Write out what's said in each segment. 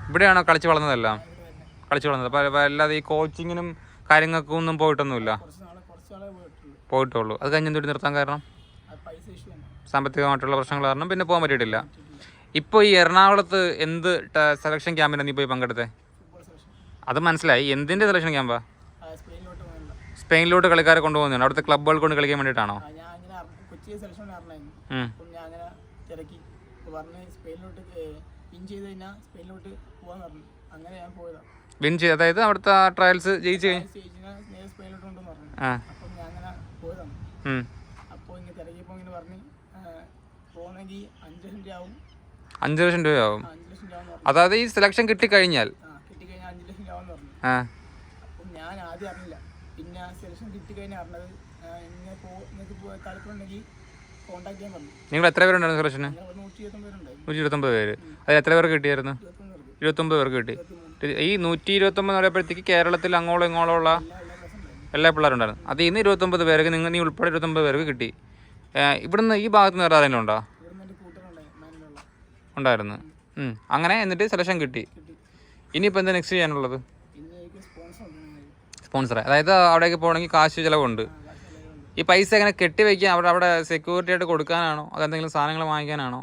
ഇവിടെയാണോ കളിച്ച് വളർന്നതെല്ലാം? കളിച്ച് വളർന്നത് അപ്പോൾ അല്ലാതെ ഈ കോച്ചിങ്ങിനും കാര്യങ്ങൾക്കും ഒന്നും പോയിട്ടൊന്നുമില്ല? പോയിട്ടുള്ളൂ. അത് കഴിഞ്ഞ് എന്തുകൊണ്ട് നിർത്താൻ കാരണം? സാമ്പത്തികമായിട്ടുള്ള പ്രശ്നങ്ങൾ കാരണം പിന്നെ പോകാൻ പറ്റിയിട്ടില്ല. ഇപ്പോൾ ഈ എറണാകുളത്ത് എന്ത് സെലക്ഷൻ ക്യാമ്പിനാണ് നീ പോയി പങ്കെടുത്തത്? അത് മനസ്സിലായി. എന്തിൻ്റെ സെലക്ഷൻ ക്യാമ്പാ? സ്പെയിനിലോട്ട് കളിക്കാരെ കൊണ്ടുപോകുന്നുണ്ട്. അവിടുത്തെ ക്ലബ്ബുകൾ കൊണ്ട് കളിക്കാൻ വേണ്ടിയിട്ടാണോ? വിൻ ചെയ്ത്, അതായത് അവിടുത്തെ ട്രയൽസ് ജയിച്ച് കഴിഞ്ഞു. ആ 5 ലക്ഷം രൂപയാവും. അതായത് ഈ സെലക്ഷൻ കിട്ടിക്കഴിഞ്ഞാൽ ഞാൻ ആദ്യം അറിഞ്ഞില്ല. പിന്നെ സെലക്ഷൻ കിട്ടിക്കഴിഞ്ഞാൽ അറിഞ്ഞത് കോൺടാക്ട് ചെയ്യാൻ പറഞ്ഞു. നിങ്ങൾ എത്ര പേരുണ്ടായിരുന്നു സെലക്ഷന്? 129 പേര്. അത് എത്ര പേർക്ക് കിട്ടിയായിരുന്നു? 29 പേർക്ക് കിട്ടി. ഈ 129 പറയുമ്പോഴത്തേക്ക് കേരളത്തിൽ അങ്ങോളം ഇങ്ങോളം ഉള്ള എല്ലാ പിള്ളേരുണ്ടായിരുന്നു. അതിൽ നിന്ന് 29 പേർക്ക് നീ ഉൾപ്പെടെ 29 പേർക്ക് കിട്ടി. ഇവിടുന്ന് ഈ ഭാഗത്ത് നിന്ന് വേറെ ആരെങ്കിലും ഉണ്ടോ? ഉണ്ടായിരുന്നു. അങ്ങനെ എന്നിട്ട് സെലക്ഷൻ കിട്ടി. ഇനിയിപ്പോൾ എന്താ നെക്സ്റ്റ് ചെയ്യാനുള്ളത്? സ്പോൺസറെ, അതായത് അവിടേക്ക് പോകണമെങ്കിൽ കാശ് ചിലവുണ്ട്. ഈ പൈസ എങ്ങനെ കെട്ടിവെക്കാൻ അവിടെ സെക്യൂരിറ്റി ആയിട്ട് കൊടുക്കാനാണോ അതെന്തെങ്കിലും സാധനങ്ങൾ വാങ്ങിക്കാനാണോ?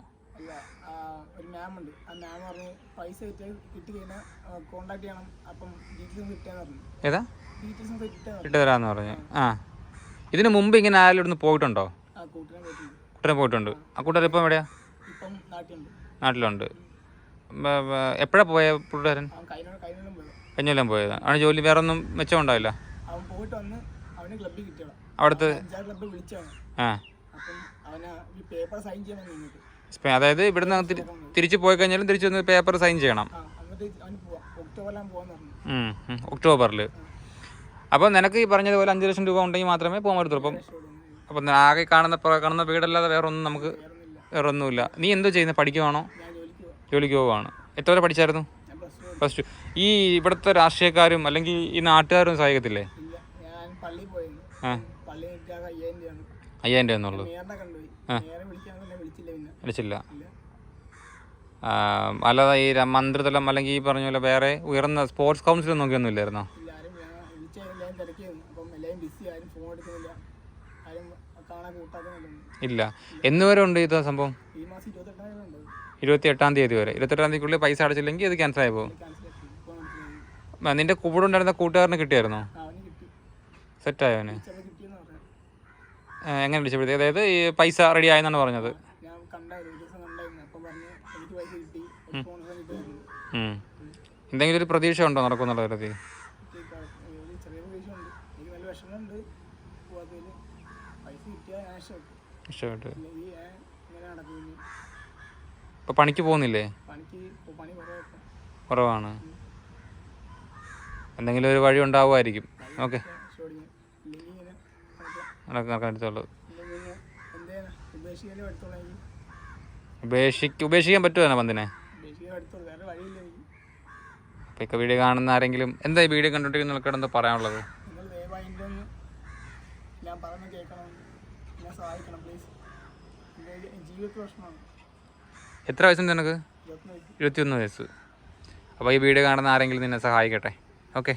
ഏതാ ഇട്ട് തരാമെന്ന് പറഞ്ഞു. ആ ഇതിന് മുമ്പ് ഇങ്ങനെ ആരെങ്കിലും ഇവിടുന്ന് പോയിട്ടുണ്ടോ? കൂട്ടരെ പോയിട്ടുണ്ട്. ആ കൂട്ടർ ഇപ്പം എവിടെയാ? നാട്ടിലുണ്ട്. എപ്പോഴാണ് പോയ കൂട്ടുകാരൻ? കഴിഞ്ഞെല്ലാം പോയത്. അവിടെ ജോലി വേറെ ഒന്നും മെച്ചമുണ്ടാവില്ല അവിടുത്തെ? ആ അതായത് ഇവിടുന്ന് തിരിച്ച് പോയി കഴിഞ്ഞാലും തിരിച്ചു വന്ന് പേപ്പർ സൈൻ ചെയ്യണം. ഒക്ടോബറിൽ. അപ്പോൾ നിനക്ക് ഈ പറഞ്ഞതുപോലെ 5 ലക്ഷം രൂപ ഉണ്ടെങ്കിൽ മാത്രമേ പോകാൻ പറ്റത്തുള്ളൂ. അപ്പം ആകെ കാണുന്ന വീടല്ലാതെ വേറെ ഒന്നും നമുക്ക് വേറെ ഒന്നുമില്ല. നീ എന്തോ ചെയ്യുന്നത്? പഠിക്കുവാണോ? ജോലിക്ക് പോവാണ്. എത്ര വരെ പഠിച്ചായിരുന്നു? +2. ഈ ഇവിടുത്തെ രാഷ്ട്രീയക്കാരും അല്ലെങ്കിൽ ഈ നാട്ടുകാരും സഹായിക്കത്തില്ലേ? 5,000 രൂപ എന്നുള്ളൂ. വിളിച്ചില്ല. അല്ലാതെ ഈ മന്ത്രിതലം അല്ലെങ്കിൽ ഈ പറഞ്ഞ പോലെ വേറെ ഉയർന്ന സ്പോർട്സ് കൗൺസിൽ നോക്കിയൊന്നും ഇല്ലായിരുന്നോ? ഇല്ല. എന്ന് വരെ ഉണ്ട് ഇത് സംഭവം? 28-ാം തീയതി വരെ. 28-ാം തീയതിക്കുള്ളിൽ പൈസ അടച്ചില്ലെങ്കിൽ ഇത് ക്യാൻസൽ ആയി പോകും. നിന്റെ കൂടെ ഉണ്ടായിരുന്ന കൂട്ടുകാരന് കിട്ടിയായിരുന്നോ? സെറ്റായോ അവന്? എങ്ങനെ വിളിച്ചപ്പോഴത്തേ? അതായത് ഈ പൈസ റെഡി ആയെന്നാണ് പറഞ്ഞത്. എന്തെങ്കിലും ഒരു പ്രതീക്ഷ ഉണ്ടോ നടക്കുന്നുള്ള കാര്യത്തിൽ? ഇഷ്ടപ്പെട്ടു. ഇപ്പൊ പണിക്ക് പോകുന്നില്ലേ? കുറവാണ്. എന്തെങ്കിലും ഒരു വഴി ഉണ്ടാവുമായിരിക്കും. ഓക്കെ, നടക്കാൻ എടുത്തോളൂ. ഉപേക്ഷിക്കാൻ പറ്റുമോ പന്തിനെ? അപ്പോൾ ഇപ്പം വീഡിയോ കാണുന്ന ആരെങ്കിലും എന്താ ഈ വീഡിയോ കണ്ടിട്ടിരിക്കുന്ന ആൾക്കാർ എന്താ പറയാനുള്ളത്? എത്ര വയസ്സുണ്ട് നിനക്ക്? 21 വയസ്സ്. അപ്പോൾ ഈ വീഡിയോ കാണുന്ന ആരെങ്കിലും നിന്നെ സഹായിക്കട്ടെ. ഓക്കെ.